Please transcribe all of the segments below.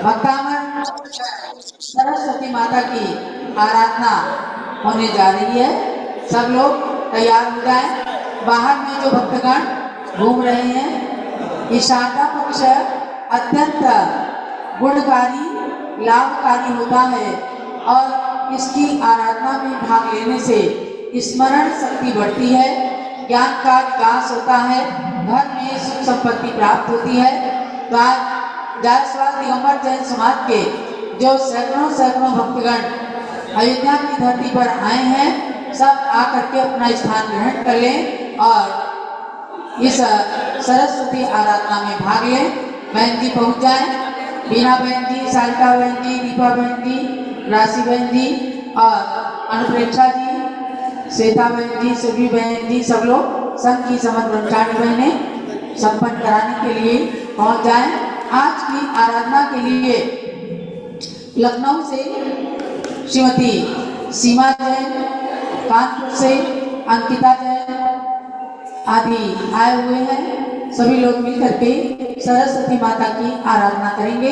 भक्तामन सरस्वती माता की आराधना होने जा रही है। सब लोग तैयार हो जाएं। बाहर में जो भक्तगण घूम रहे हैं, ये शारदा पक्ष अत्यंत गुणकारी लाभकारी होता है और इसकी आराधना में भाग लेने से स्मरण शक्ति बढ़ती है, ज्ञान का विकास होता है, घर में सुख संपत्ति प्राप्त होती है। तो आज जायसवाल दिगंबर जैन समाज के जो सैकड़ों सैकड़ों भक्तगण अयोध्या की धरती पर आए हैं, सब आकर के अपना स्थान ग्रहण कर लें और इस सरस्वती आराधना में भाग लें। बहन जी पहुँच जाए, बीना बहन जी, सारिका बहन जी, दीपा बहन जी, राशि बहन जी और अनुप्रेक्षा जी, श्वेता बहन जी, सुभी बहन जी, सब लोग संघ की समस्त ब्रह्मचारी बहनें संपन्न कराने के लिए पहुँच जाएं। आज की आराधना के लिए लखनऊ से श्रीमती सीमा जैन, कानपुर से अंकिता जैन आदि आए हुए हैं। सभी लोग मिलकर के सरस्वती माता की आराधना करेंगे।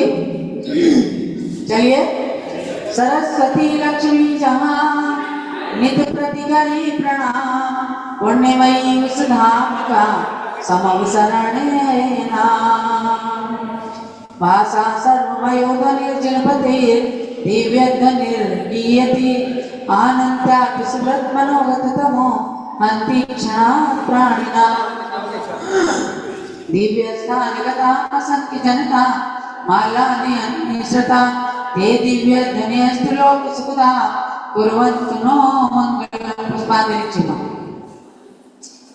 चलिए। सरस्वती लक्ष्मी जहाँ नित्य प्रति करी प्रणाम, पुण्यमयी उस धाम का समवसरण है नाम। भाषा सर्वमयोधनिर्जनपतेर दिव्यध्वनिर्गीयते आनन्त्याभिसुव्रत मनोगततमो अन्तिक्षणात् प्राणिनां। दिव्यस्थानगता संकीर्तनता मालानि अन्यश्रता ते दिव्यध्वनिस्त्रिलोकसुखदा कुर्वन्तु नो मङ्गलं। पुष्पाञ्जलिः।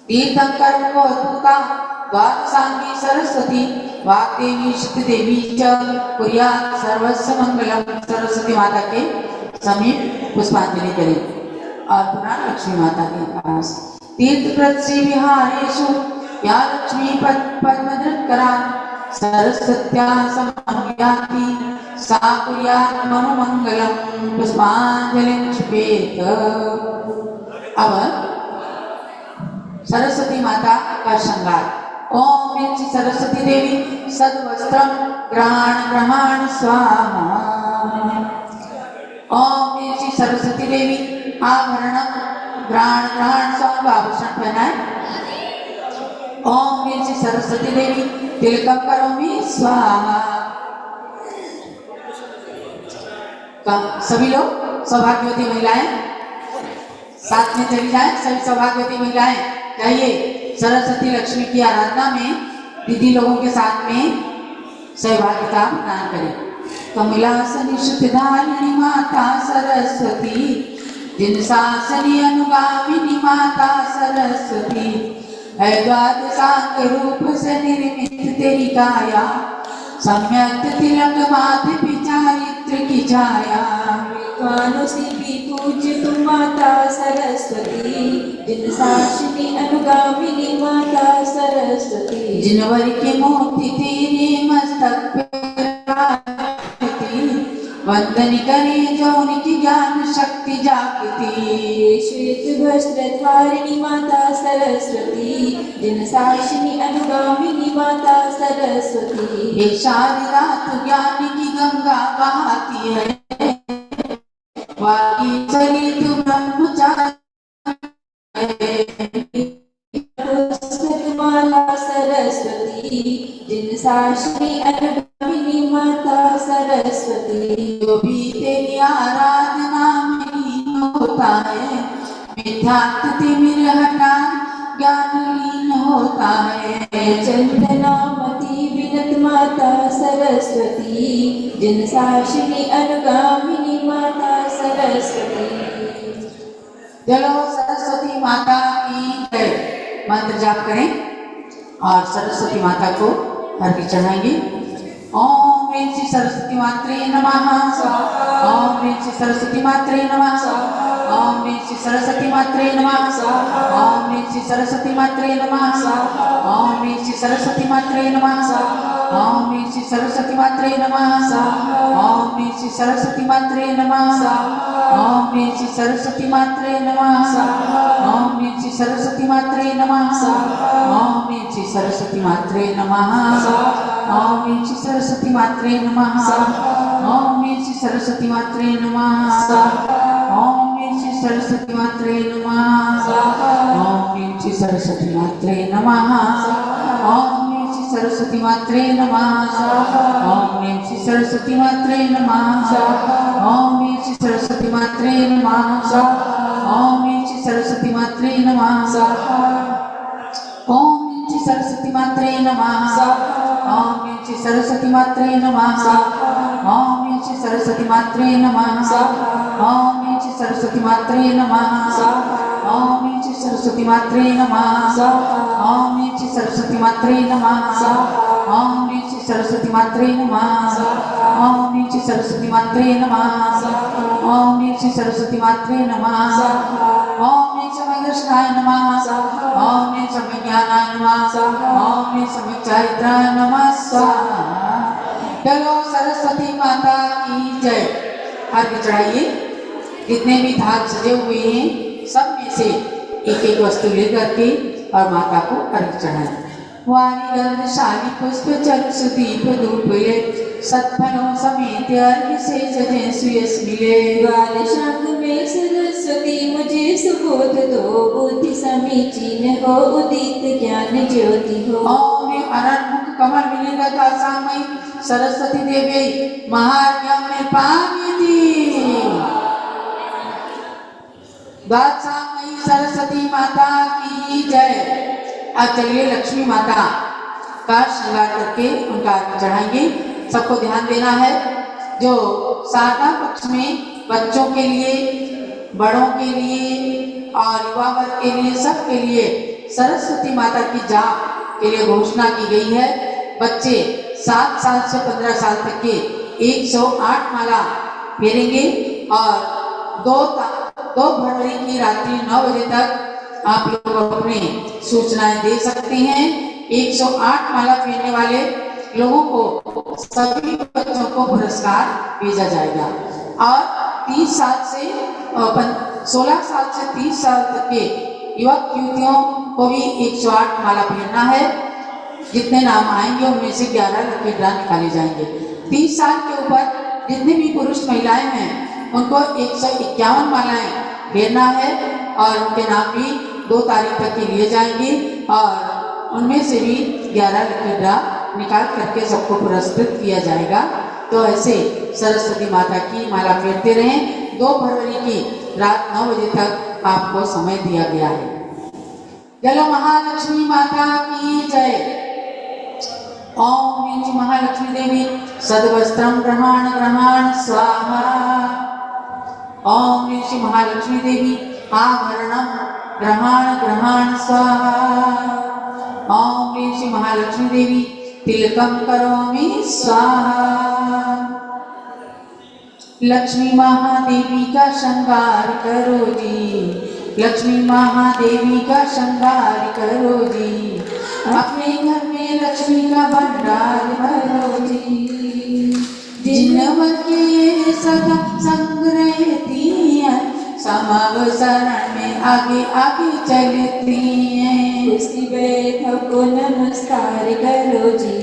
तीर्थंकर को अद्भुता द्वादशांगी सरस्वती वाग्देवी शक्तिदेवी च कुर्यात् सर्वस्य मंगलम। सरस्वती माता के समीप पुष्पांजलि करें और पुनः लक्ष्मी माता के पास। तीर्थप्रद श्री विहारेषु या लक्ष्मी पद्मधृत्करा सरस्वत्या समन्व्याति सा कुर्यात् मम मंगलम। पुष्पांजलि क्षिपेत। अब सरस्वती माता का श्रृंगार। ओम श्री सरस्वती देवी सद्वस्त्रम ग्रहण स्वाहा। ओम श्री सरस्वती देवी आभरणम ग्रहण स्वाहा। आभूषण पहनाए। ओम श्री सरस्वती देवी तिलकम करोमि स्वाहा। सभी लोग सौभाग्यवती महिलाएं साथ में चली जाएं। सभी सौभाग्यवती महिलाएं चाहिए सरस्वती लक्ष्मी की आराधना में दीदी लोगों के साथ में सहभागिता का प्रदान करें। कमलासनी शुद्धधारिणी माता सरस्वती, जिन शासनी अनुगामिनी माता सरस्वती, है द्वादशांग रूप से निर्मित तेरी काया, सम्यक तिलक माथे पे चारित्र की छाया। मानुषी की पूज्य तुम माता सरस्वती, जिन शासिनी अनुगामिनी माता सरस्वती, जिनवर के मोती तेरे मस्तक पे राखती, वंदन करे जो उनकी ज्ञान शक्ति जागती। श्वेत वस्त्र धारिणी माता सरस्वती, जिन शासिनी अनुगामिनी माता सरस्वती, हे शारदा तू ज्ञान की गंगा बहाती है, वागीश्वरी तू ब्रह्मचारी माला सरस्वती, जिन शासिनी अनुगामिनी माता सरस्वती, जो भी तेरी आराधना में होता है, मिथ्यात्व तिमिर हटा ज्ञान लीन होता है। चंदनामती विनत माता सरस्वती, जिन शासिनी अनुगामिनी माता सरस्वती। चलो सरस्वती माता की जय मंत्र जाप करें और सरस्वती माता को अर्घ्य चढ़ाएंगे। ओम ह्रीं श्री सरस्वती मात्रे नमः। ओम ह्रीं श्री सरस्वती मात्रे नमः। ओम ह्रीं श्री सरस्वती मात्रे नमः। ओम ह्रीं श्री सरस्वती मात्रे नमः। ओम ह्रीं श्री सरस्वती मात्रे नमः। ओम ह्रीं श्री सरस्वती मात्रे नमः। ओम ह्रीं श्री सरस्वती मात्रे नमः। ओम ह्रीं श्री सरस्वती मात्रे नमः। ओम ह्रीं श्री सरस्वती मात्रे नमः। ओम ह्रीं श्री सरस्वती मात्रे नमः। ओम ह्रीं श्री सरस्वती मात्रे नमः। ओम श्री सरस्वती मात्रे नमः ओम श्री सरस्वती मात्रे नमः ओम श्री सरस्वती मात्रे नमः ओम श्री सरस्वती मात्रे नमः ओम श्री सरस्वती मात्रे नमः ओम श्री सरस्वती मात्रे नमः ओम श्री सरस्वती मात्रे नमः ओम श्री सरस्वती मात्रे नमः ओम श्री सरस्वती मात्रे नमः ओम श्री सरस्वती मात्रे नमः ओम श्री सरस्वती मात्रे नमः ओम श्री सरस्वती मात्रे नमः ओम श्री सरस्वती मात्रे नमः ओम श्री सरस्वती मात्रे नमः ओम श्री सरस्वती मात्रे नमः ओम श्री सरस्वती मात्रे नमः ओम समयदर्शनाय नमः ओम समज्ञानाय नमः ओम समचारित्राय नमः स्वाहा। चलो सरस्वती माता की जय। अर्घ्य चढ़ाइए। जितने भी धाग सजे हुए हैं सब में से एक एक वस्तु लेकर के और माता को अर्घ्य चढ़ाएं। वारी गंध शाली पुष्प चरु सुदीप धूप ले सत्फलों समेत अर्घ्य से सजे सुयस मिले। ग्वाल शंख में सरस्वती मुझे सुबोध दो, बुद्धि समीचीन हो उदित ज्ञान ज्योति हो। ओम अनन्मुख कमल मिलेगा दासामयी सरस्वती देवी महाज्ञान में पानी दासामयी सरस्वती माता की जय। आज चलिए लक्ष्मी माता का श्रृंगार करके उनका अर्घ्य चढ़ाएंगे। सबको ध्यान देना है। जो सारदा पक्ष में बच्चों के लिए, बड़ों के लिए और युवा वर्ग के लिए, सबके लिए सरस्वती माता की जाप के लिए घोषणा की गई है। बच्चे 7 साल से 15 साल तक के 108 माला फेरेंगे और 2 फरवरी की रात्रि 9 बजे तक आप लोग अपने सूचनाएं दे सकते हैं। 108 माला फेरने वाले लोगों को सभी बच्चों को पुरस्कार भेजा जाएगा और 30 साल से 16 साल से 30 साल तक के युवक युवतियों को भी 108 माला फेरना है। जितने नाम आएंगे उनमें से 11 लकी ड्रा निकाले जाएंगे। 30 साल के ऊपर जितने भी पुरुष महिलाएं हैं उनको 151 मालाएं फेरना है और उनके नाम भी 2 तारीख तक के लिए जाएंगे और उनमें से भी 11 लकी ड्रा निकाल करके सबको पुरस्कृत किया जाएगा। तो ऐसे सरस्वती माता की माला फेरते रहें। 2 फरवरी की रात 9 बजे तक आपको समय दिया गया है। चलो महालक्ष्मी माता की जय। ओम महालक्ष्मी देवी सद्वस्त्रम ग्रहण ग्रहण स्वाहा। ओम महालक्ष्मी देवी आभरणम ग्रहण ग्रहण स्वाहा। ओम महालक्ष्मी देवी तिलकम करोमि स्वाहा। लक्ष्मी महादेवी का श्रृंगार करो जी, लक्ष्मी महादेवी का श्रृंगार करो जी। अपने घर में लक्ष्मी का भंडार भरो जी। जिन के सदा संग रहती हैं समावसरण में आगे आगे चलती हैं। उसी बैठक को नमस्कार करो जी,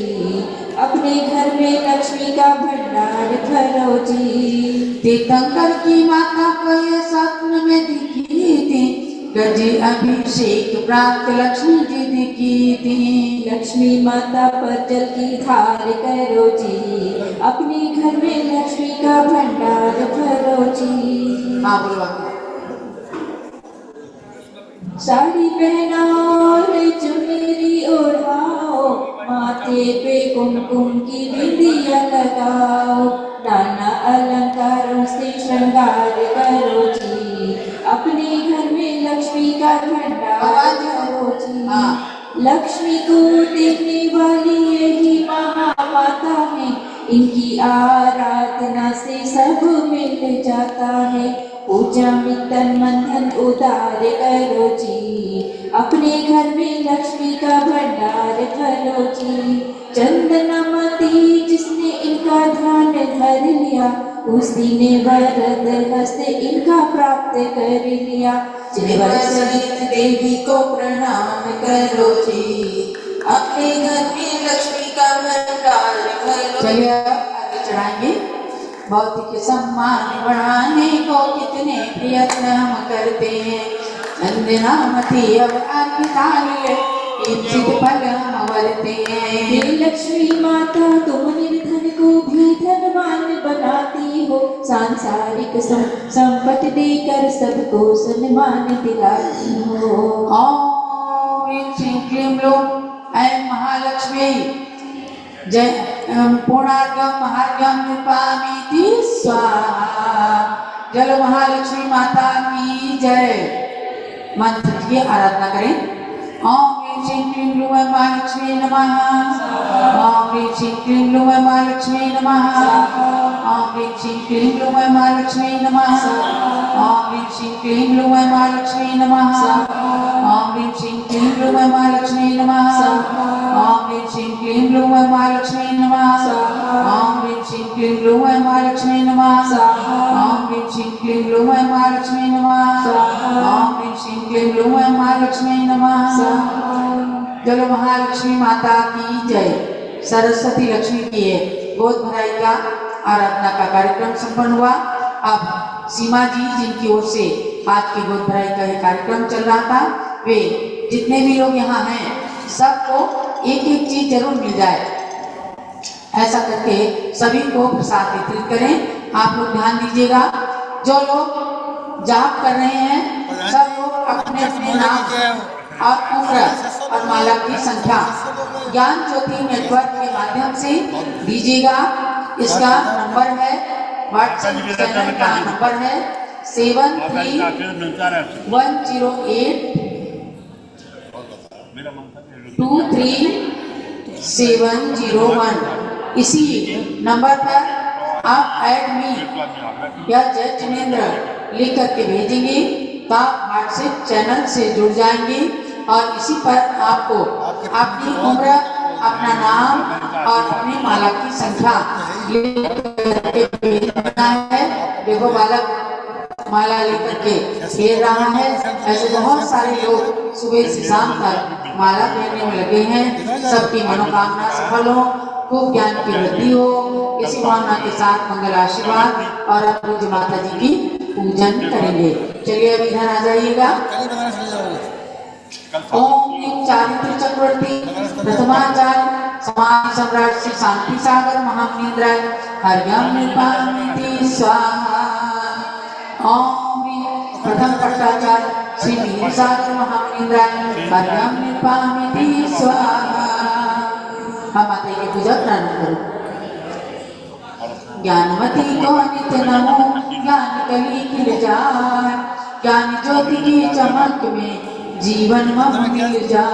अपने घर में लक्ष्मी का भंडार भरो जी। तीर्थंकर की माता को ये स्वप्न में दिखी थी, गज अभिषेक प्राप्त लक्ष्मी जी दिखी थी। लक्ष्मी माता पर जल की धार करो जी, अपने घर में लक्ष्मी का भंडार भरो जी। हाँ बोलो। साड़ी पहनाओ रे चुनरी ओढ़ाओ, माथे पे कुमकुम की बिंदिया लगाओ, नाना अलंकारों से श्रृंगार करो जी, अपने घर में लक्ष्मी का भंडार करो जी। लक्ष्मी को देखने वाली यही महामाता है, इनकी आराधना से सब मिल जाता है। पूजा में तन मन धन उदार करो जी, अपने घर में लक्ष्मी का भंडार भरो जी। चंदनामती जिसने इनका ध्यान धर लिया, उस दिन वरद हस्त इनका प्राप्त कर लिया। सहित देवी को प्रणाम करो जी, अपने घर में लक्ष्मी का भंडार भरो। चलिए आगे चढ़ाएंगे। भौतिक सम्मान बढ़ाने को कितने प्रयत्न हम करते हैं। नंदनामती अब अर्घ इच्छित फल हम वरते हैं। हे लक्ष्मी माता तुम निर्धन को भी धनवान बनाती हो, सांसारिक संपत्ति देकर सबको सम्मान दिलाती हो। ओम ह्रीं श्रीं क्लीं ग्लूं ऐं महालक्ष्मी जय पूर्णार्घम महार्घम निपामीति स्वाहा। चलो महालक्ष्मी माता की जय। मंत्र की आराधना करें। ओम ह्रीं श्रीं क्लीं ग्लूं ऐं महालक्ष्मी नमः। ओम ह्रीं श्रीं क्लीं ग्लूं ऐं महालक्ष्मी नमः। ओम ह्रीं श्रीं क्लीं ग्लूं ऐं महालक्ष्मी नमः। ओम ह्रीं श्रीं क्लीं ग्लूं ऐं महालक्ष्मी नमः। ओम ह्रीं श्रीं क्लीं ग्लूं ऐं महालक्ष्मी नमः। ओम ह्रीं श्रीं क्लीं ग्लूं ऐं महालक्ष्मी नमः। ओम ह्रीं श्रीं क्लीं ग्लूं ऐं महालक्ष्मी नमः। ओम ह्रीं श्रीं क्लीं ग्लूं ऐं महालक्ष्मी नमः। ओम ह्रीं श्रीं क्लीं ग्लूं ऐं महालक्ष्मी नमः। चलो महालक्ष्मी माता की जय। सरस्वती लक्ष्मी की है गोद भराई का आराधना का कार्यक्रम संपन्न हुआ। अब सीमा जी जिनकी ओर से आज की गोद भराई का ये कार्यक्रम चल रहा था, वे जितने भी लोग यहाँ हैं सबको एक एक चीज जरूर मिल जाए, ऐसा करके सभी को प्रसाद वितरित करें। आप लोग ध्यान दीजिएगा, जो लोग जाप कर रहे हैं सब लोग अपने अपने नाम और उम्र और माला की संख्या ज्ञान ज्योति नेटवर्क के माध्यम से दीजिएगा। इसका नंबर है, व्हाट्सएप चैनल का नंबर है 7318233701। इसी नंबर पर आप ऐड मी या जय जिनेंद्र लिख करके भेजेंगे तो आप व्हाट्सएप चैनल से जुड़ जाएंगे और इसी पर आपको अपनी उम्र, अपना नाम और अपनी माला की संख्या भेजना है। देखो बालक माला लेकर के घेर रहा है। ऐसे बहुत सारे लोग सुबह से शाम तक माला पहनने में लगे हैं। सबकी मनोकामना सफल हो, खूब ज्ञान की वृद्धि हो, इसी भावना के साथ मंगल आशीर्वाद और पूज्य माता जी की पूजन करेंगे। चलिए अभी इधर आ जाइएगा। ओम चारित्र चक्रवर्ती प्रथमाचार्य समाज सम्राट श्री शांति सागर महामुनीन्द्राय हरियम निपामिति स्वाहा। ओम प्रथम पट्टाचार्य श्री वीर सागर महामुनीन्द्राय हरियम निपामिति स्वाहा। हम माता की पूजा प्रारंभ करो। ज्ञानवती को नित्य नमो, ज्ञान कली खिल जाए, ज्ञान ज्योति की चमक में जीवन मम मिल जाए।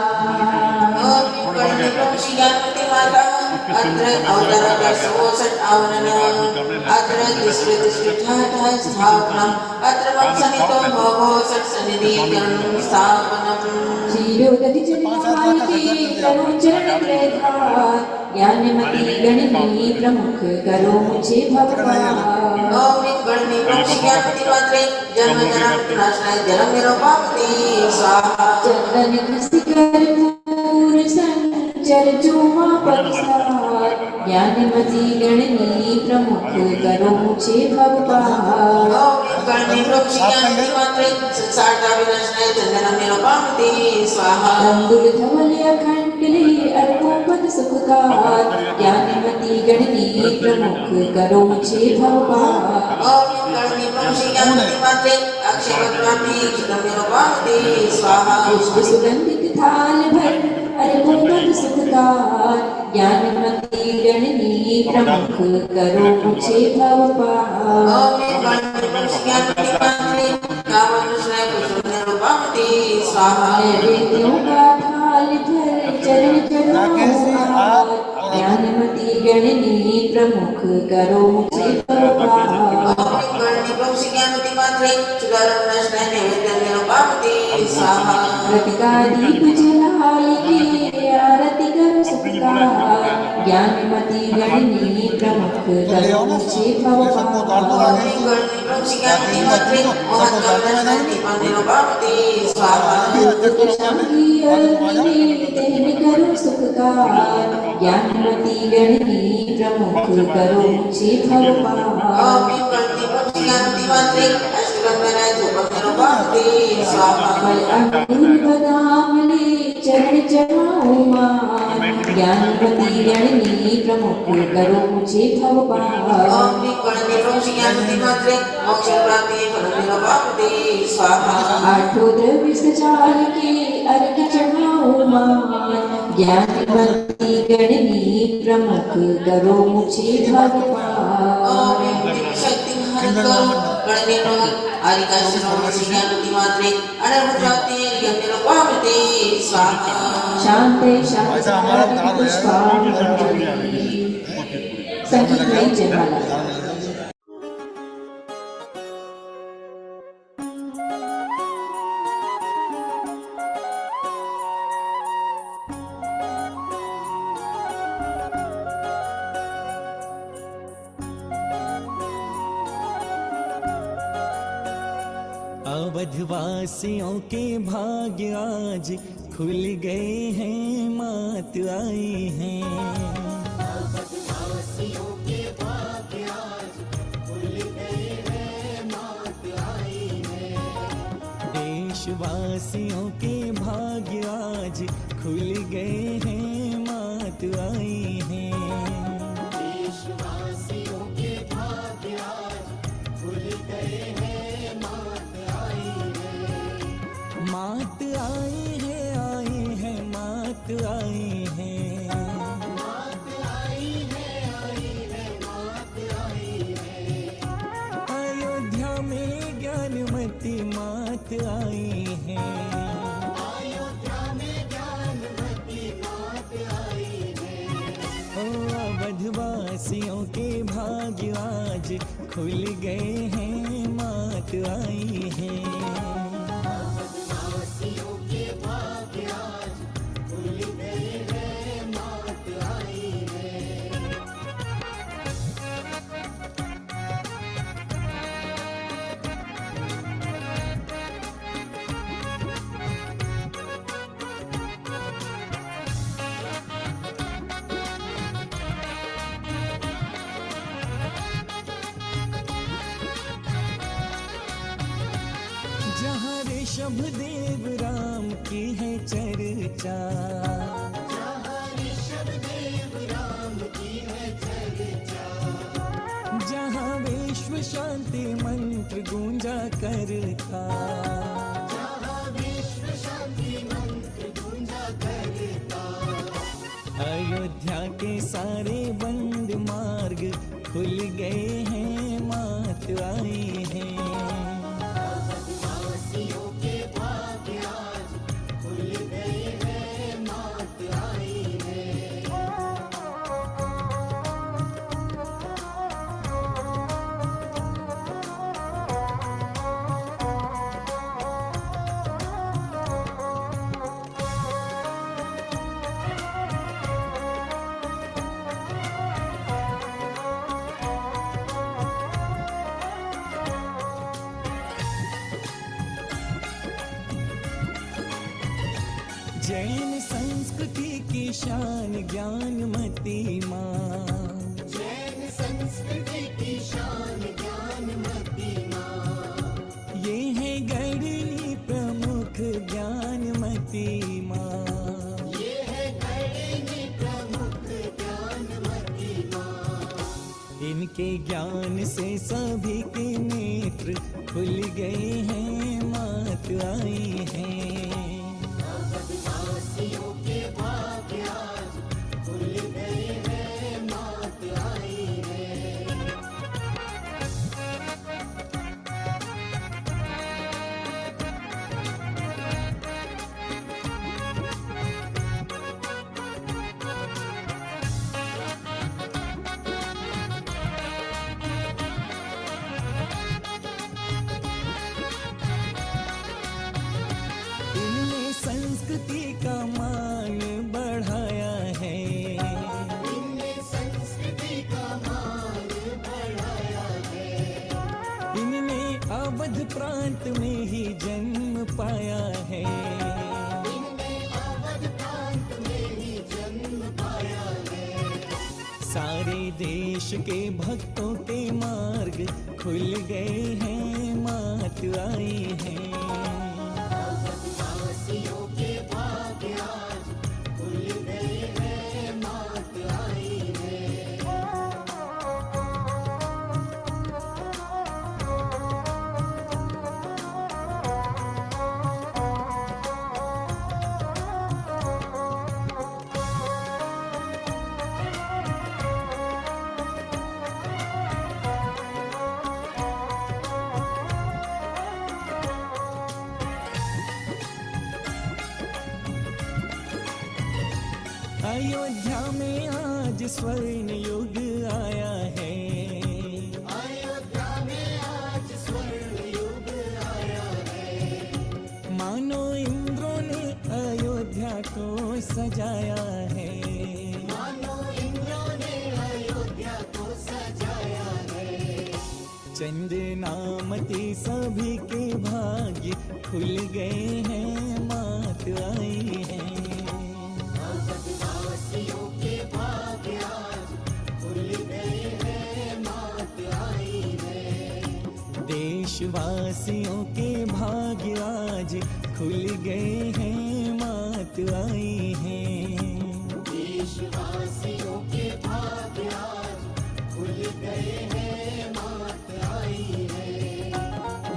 ज्ञानवती माता अत्र अवतार 167 आवरण अत्र स्थापनम अत्र वत्सनितो भवो सत्सनिधिकरणं स्थापनम। क्षीरोदधि चरणमालिके प्रभु चरण ग्रहधार, ज्ञानमती गणनी प्रमुख करो मुझे भगवान। ओम गणनी प्रमुख ज्ञानवती मात्रे जन्म जन्म नाशनाय जन्म निरोपावती स्वाहा। चंदन कृष्टिकर पूर संचर चूमा परिसार, ज्ञानमती गणनी प्रमुख करो मुझे भगवान। ओम गणनी प्रमुख ज्ञानवती मात्रे संसार का विनाशनाय चंदन निरोपावती स्वाहा। अंगुल धवल अखंड ले अर्पो पद सुखकार, ज्ञानमती गणनी प्रमुख करो मुझे भगवान। ओम गणनी प्रमुख ज्ञानवती मात्रे अक्षय वज्रापि क्षितम निरोपावती स्वाहा। पुष्प सुगंधित थाल भर अर्पो पद सुखकार, ज्ञानमती गणनी प्रमुख करो मुझे भगवान। ओम गणनी प्रमुख ज्ञानवती मात्रे कामनुष्णाय कुसुम निरोपावती स्वाहा। नैवेद्यों का थाल धर चरण चढ़ाओ, ज्ञानमती गणनी प्रमुख करो मुझे भगवान। ओम गणनी प्रमुख ज्ञानवती मात्रे सुदारम नष्टाय नैवेद्यं निरोपावती स्वाहा। प्रतिका दीप जलाए के आरती करो सुखकार, ज्ञानमती गणनी प्रमुख करो मुझे भव पार तेन करो सुखकार ज्ञानमती गणनी प्रमुख करो मुझे भव पार फल अंगूर बदाम ले चरण चढ़ाऊं मान ज्ञानवती गणनी प्रमुख करो मुझे भव पार आठों द्रव्य सजाल के अर्घ चढ़ाऊं मान ज्ञानवती गणनी प्रमुख करो मुझे भव पार शांते शांति पुष्पांजलि संगीतमयी जयमाला अवधवासियों के भाग्य आज खुल गए हैं, मात आई हैं। अवधवासियों के भाग्य आज खुल गए हैं, मात आई हैं। देशवासियों के भाग्य आज खुल गए हैं, मात आई हैं। देशवासियों के भाग्य आज खुल गए हैं, मात आई है, मात आई है। मात आई है, मात आई है। अयोध्या में ज्ञानमती मात आई है। अयोध्या में ज्ञानमती मात आई है। ओ अवधवासियों के भाग्य आज खुल गए हैं, मात आई है। जहाँ ऋषभ देव राम की है चर्चा, जहाँ ऋषभ देव राम की है चर्चा, जहाँ विश्व शांति मंत्र गूंजा करता, जहाँ विश्व शांति मंत्र गूंजा करता। अयोध्या के सारे बंद मार्ग खुल गए हैं, मात आई है। जैन संस्कृति की शान ज्ञानमती माँ, जैन संस्कृति की शान ज्ञानमती माँ। ये है गणनी प्रमुख ज्ञानमती माँ, ये है गणनी प्रमुख ज्ञानमती माँ। इनके ज्ञान से सभी के नेत्र खुल गए हैं, मात आई है। संस्कृति का मान अवध प्रांत में ही जन्म पाया है। सारे देश के भक्तों के मार्ग खुल गए हैं, मात आई है। अयोध्या में आज स्वर्ण युग आया है। अयोध्या में आज स्वर्ण युग आया है। मानो इंद्रों ने अयोध्या को सजाया है। मानो इंद्रों ने अयोध्या को सजाया है। चंदनामती सभी के भाग्य खुल गए हैं, मात आई है। देशवासियों के भाग्य आज खुल गए हैं, मात आई है। देशवासियों के भाग्य आज खुल गए हैं, मात आई है।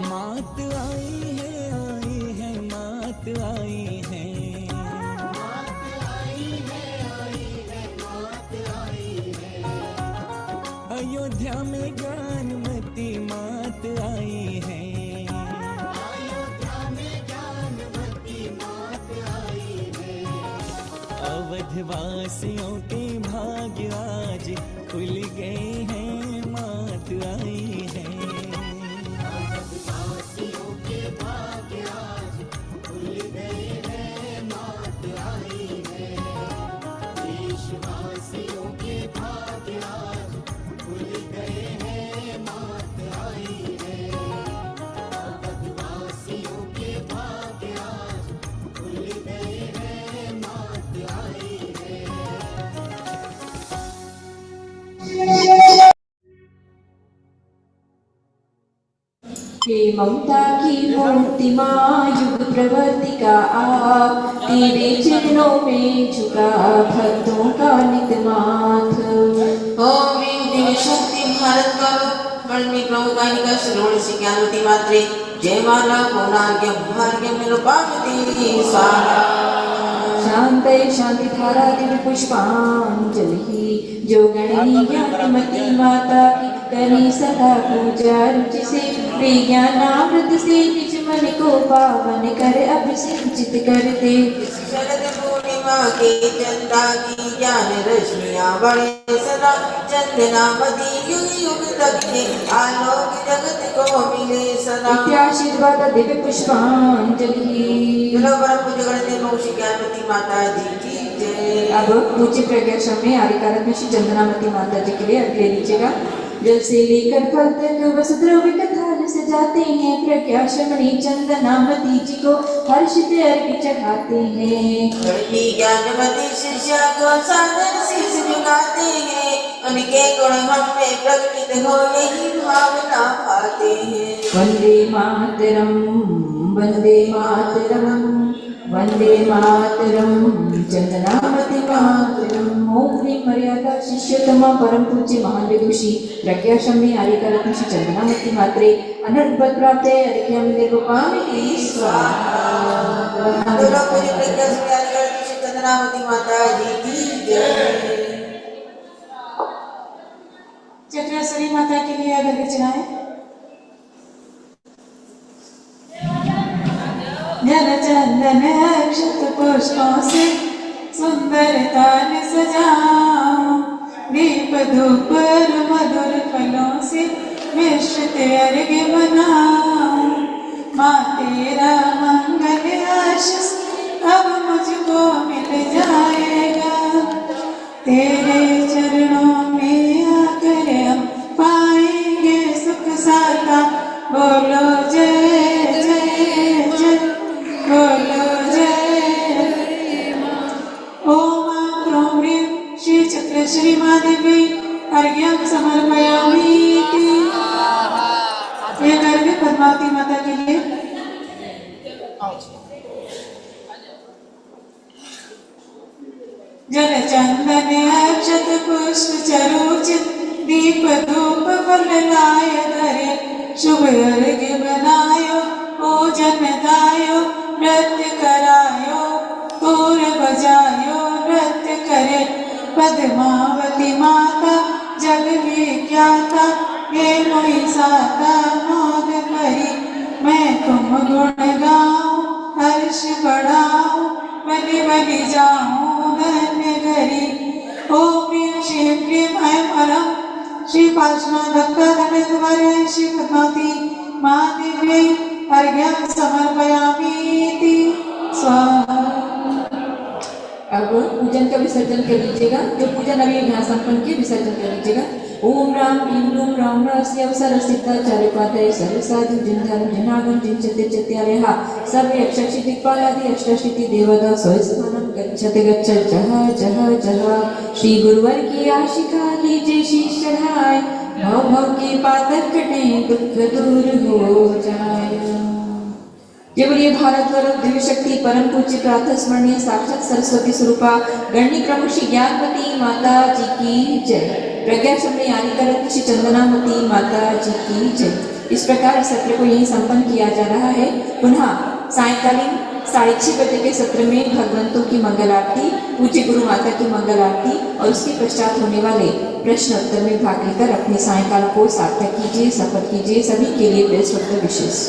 मात आई है, मात आई है। अयोध्या में ज्ञानमती मात आई है। अयोध्या में ज्ञानमती मात आई है। अवधवासियों के भाग्य आज खुल गए हैं, मात आई है। अवधवासियों के भाग्य आज खुल गए हैं, मात आई है। देशवासियों के भाग्य आज खुल गए हैं, मात आई है। अवधवासियों के भाग्य आज खुल गए हैं, मात आई है। हे ममता की मूर्ति माँ, युग प्रवर्तिका आप, तेरे चरणों में झुका भक्तों का नित माथ। ओम ह्रीं देवी शक्ति भारत करो वर्णि प्रमुखानिका श्रोण से ज्ञानवती मात्रे जय माला पौनार्घ्यं भार्घ्यं निरुपामति स्वाहा। शांतये शांति धारा दिव्य पुष्पांजलि, जो गणनी ज्ञानमती माता की करी सदा पूजा रुचि से, विज्ञानामृत से निज मन को पावन कर अभिषेचित करते। शरद पूर्णिमा की चंदा की ज्ञान रश्मियां बढ़े सदा, चंदनामती युग युग तक के आलोक जगत को मिले सदा। इत्याशीर्वाद दिव्य पुष्पांजलि। चलो परम पूज्य गणदेव मौसी ज्ञानवती माता जी की जय। अब पूज्य प्रज्ञाश्रम में आर्यकारक में श्री चंदनामती माता जी के लिए अर्घ्य ले लीजिएगा। जल से लेकर फल तक वसुद्रव्य कथाल सजाते हैं, प्रज्ञाश्रमणी चंदनामती जी को हर्षित अर्घ्य चढ़ाते हैं। बड़ी ज्ञानवती शिष्या को सादर शीश झुकाते हैं, उनके गुण हम में प्रकटित हो यही भावना पाते हैं। वंदे मातरम, वंदे मातरम, वंदे मातरम, चंदनामती मातरम। ओम ह्रीं मर्यादा शिष्योत्तमा परम पूज्य महान विदुषी प्रज्ञाश्रम में आर्यकारक श्री चंदनामती मात्रे अनर्थ बल प्राप्त अर्घ्यं निरुपामि स्वाहा। दोनों पूज्य प्रज्ञाश्रम में आर्यकारक श्री चंदनामती माता जी की जय। चक्रेश्वरी माता के लिए अर्घ्य चढ़ाएं। जल चंदन अक्षत पुष्पों से सुंदरता ने सजाओ, दीप धूप और मधुर फलों से मिश्रित अर्घ्य बनाओ। माँ तेरा मंगल आशीष अब मुझको मिल जाएगा, तेरे चरणों में आकर हम पाएंगे सुख साका बोलो जय जय जय बोलो जय ओम ह्रीं ह्रीं श्री चक्र श्री महादेवी अर्घ्यं समर्पयामि। ये करके पद्मावती माता के लिए जल चंदन अक्षत पुष्प चरोचित दीप धूप फल लाय धरे शुभ अर्घ्य बनायो भोजन दायो नृत्य करायो तोर बजायो नृत्य करे पद्मावती माता जग विख्याता हे मोहि साता मोद करी मैं तुम गुण गाऊं हर्ष बढ़ाऊं बलि बलि जाऊं धन्य करी। ओम श्री क्लीं ऐं परम श्री पार्श्वनाथ श्री पद्मावती महादेव्यै अर्घ्यं समर्पयामि स्वाहा। अब पूजन का विसर्जन कर लीजिएगा। जो पूजन अभी यहाँ संपन्न किए विसर्जन कर लीजिएगा। ओम राम ह्रीं रूम राम रहस्य अवसर सिद्धाचार्यपादय सर्व साधु जिन धर्म जिनागम जिन चत्यार्यः सर्वे अक्षक्षि दिक्पालादि अष्टाशीति देवता स्वस्मानं गच्छति गच्छ जह जह जह। श्री गुरुवर की आशिका लीजिए शीश चढ़ाए भव भव के पातक कटे दुख दूर हो जाए। ये बोलिए भारत गौरव दिव्य शक्ति परम पूज्य प्रातः स्मरणीय साक्षात सरस्वती स्वरूपा गणनी प्रमुख श्री ज्ञानवती माता जी की जय। प्रज्ञा चमड़ी आनिकरत्न श्री चंदनामती माता जी की जय। इस प्रकार सत्र को यही संपन्न किया जा रहा है। पुनः सायंकालीन 6:30 बजे के सत्र में भगवंतों की मंगल आरती पूज्य गुरु माता की मंगल आरती और उसके पश्चात होने वाले प्रश्न उत्तर में भाग लेकर अपने सायंकाल को सार्थक कीजिए, सफल कीजिए। सभी के लिए बेस्ट ऑफ द विशेष।